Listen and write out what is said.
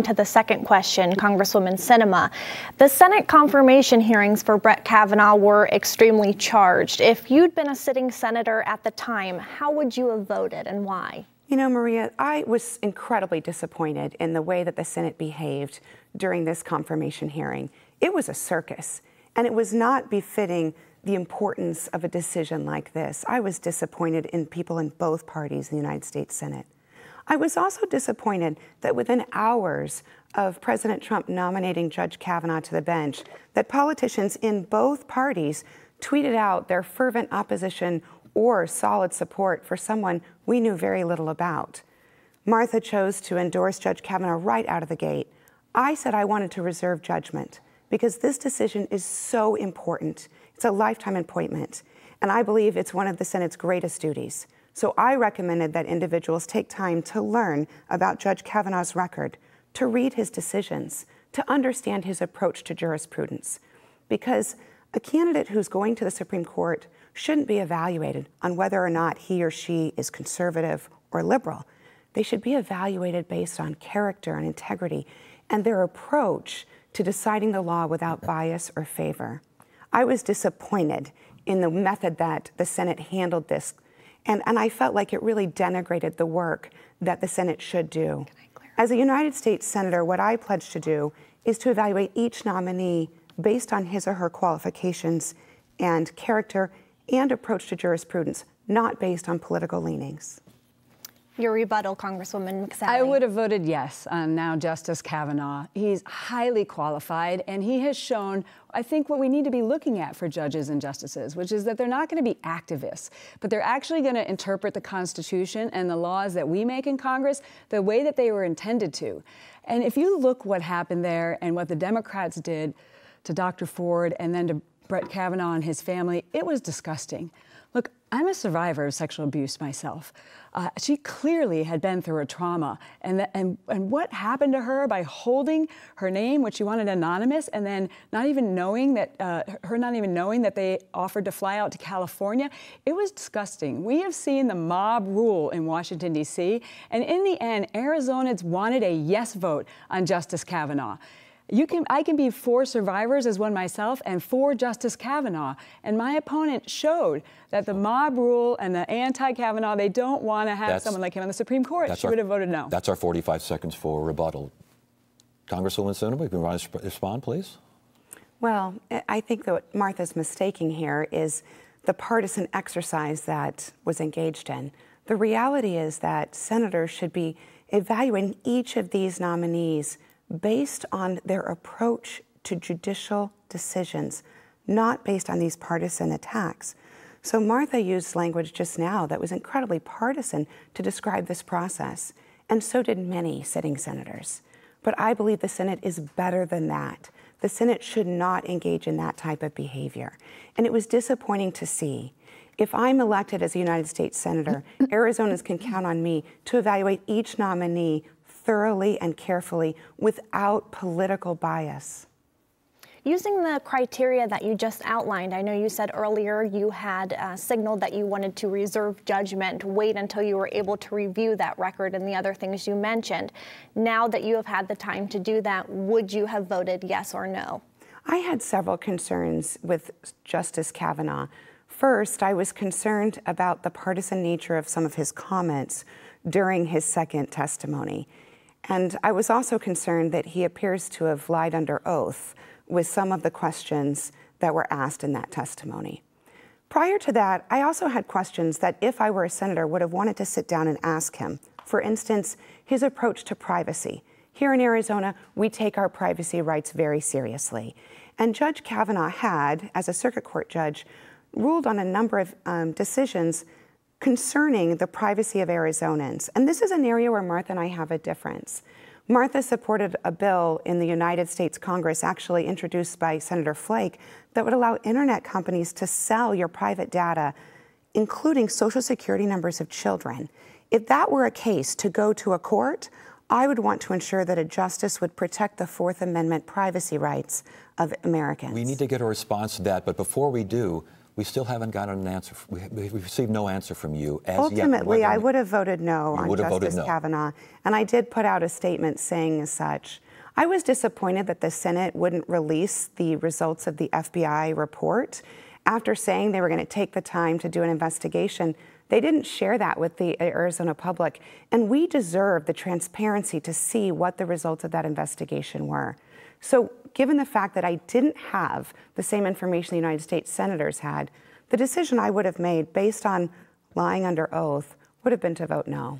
To the second question, Congresswoman Sinema, the Senate confirmation hearings for Brett Kavanaugh were extremely charged. If you'd been a sitting senator at the time, how would you have voted and why? You know, Maria, I was incredibly disappointed in the way that the Senate behaved during this confirmation hearing. It was a circus, and it was not befitting the importance of a decision like this. I was disappointed in people in both parties in the United States Senate. I was also disappointed that within hours of President Trump nominating Judge Kavanaugh to the bench, that politicians in both parties tweeted out their fervent opposition or solid support for someone we knew very little about. Martha chose to endorse Judge Kavanaugh right out of the gate. I said I wanted to reserve judgment because this decision is so important. It's a lifetime appointment, and I believe it's one of the Senate's greatest duties. So I recommended that individuals take time to learn about Judge Kavanaugh's record, to read his decisions, to understand his approach to jurisprudence. Because a candidate who's going to the Supreme Court shouldn't be evaluated on whether or not he or she is conservative or liberal. They should be evaluated based on character and integrity and their approach to deciding the law without bias or favor. I was disappointed in the method that the Senate handled this. And I felt like it really denigrated the work that the Senate should do. As a United States Senator, what I pledge to do is to evaluate each nominee based on his or her qualifications and character and approach to jurisprudence, not based on political leanings. Your rebuttal, Congresswoman McSally. I would have voted yes on now Justice Kavanaugh. He's highly qualified, and he has shown, I think, what we need to be looking at for judges and justices, which is that they're not going to be activists, but they're actually going to interpret the Constitution and the laws that we make in Congress the way that they were intended to. And if you look what happened there and what the Democrats did to Dr. Ford and then to Brett Kavanaugh and his family, it was disgusting. Look, I'm a survivor of sexual abuse myself. She clearly had been through a trauma, and what happened to her by holding her name, which she wanted anonymous, and then not even knowing that they offered to fly out to California, it was disgusting. We have seen the mob rule in Washington, D.C., and in the end, Arizonans wanted a yes vote on Justice Kavanaugh. I can be for survivors as one myself and for Justice Kavanaugh. And my opponent showed that the mob rule and the anti-Kavanaugh, they don't want to have someone like him on the Supreme Court. She would have voted no. That's our 45 seconds for rebuttal. Congresswoman Sinema, you can respond, please. Well, I think that what Martha's mistaking here is the partisan exercise that was engaged in. The reality is that senators should be evaluating each of these nominees based on their approach to judicial decisions, not based on these partisan attacks. So Martha used language just now that was incredibly partisan to describe this process, and so did many sitting senators. But I believe the Senate is better than that. The Senate should not engage in that type of behavior. And it was disappointing to see. If I'm elected as a United States Senator, Arizonans can count on me to evaluate each nominee thoroughly and carefully without political bias. Using the criteria that you just outlined, I know you said earlier you had signaled that you wanted to reserve judgment, wait until you were able to review that record and the other things you mentioned. Now that you have had the time to do that, would you have voted yes or no? I had several concerns with Justice Kavanaugh. First, I was concerned about the partisan nature of some of his comments during his second testimony. And I was also concerned that he appears to have lied under oath with some of the questions that were asked in that testimony. Prior to that, I also had questions that if I were a senator would have wanted to sit down and ask him. For instance, his approach to privacy. Here in Arizona, we take our privacy rights very seriously. And Judge Kavanaugh had, as a circuit court judge, ruled on a number of decisions concerning the privacy of Arizonans. And this is an area where Martha and I have a difference. Martha supported a bill in the United States Congress, actually introduced by Senator Flake, that would allow internet companies to sell your private data, including Social Security numbers of children. If that were a case to go to a court, I would want to ensure that a justice would protect the Fourth Amendment privacy rights of Americans. We need to get a response to that, but before we do, We still haven't gotten an answer. We've received no answer from you as Ultimately, yet. I would have voted no on Justice no. Kavanaugh, and I did put out a statement saying as such. I was disappointed that the Senate wouldn't release the results of the FBI report. After saying they were going to take the time to do an investigation, they didn't share that with the Arizona public, and we deserve the transparency to see what the results of that investigation were. So given the fact that I didn't have the same information the United States senators had, the decision I would have made based on lying under oath would have been to vote no.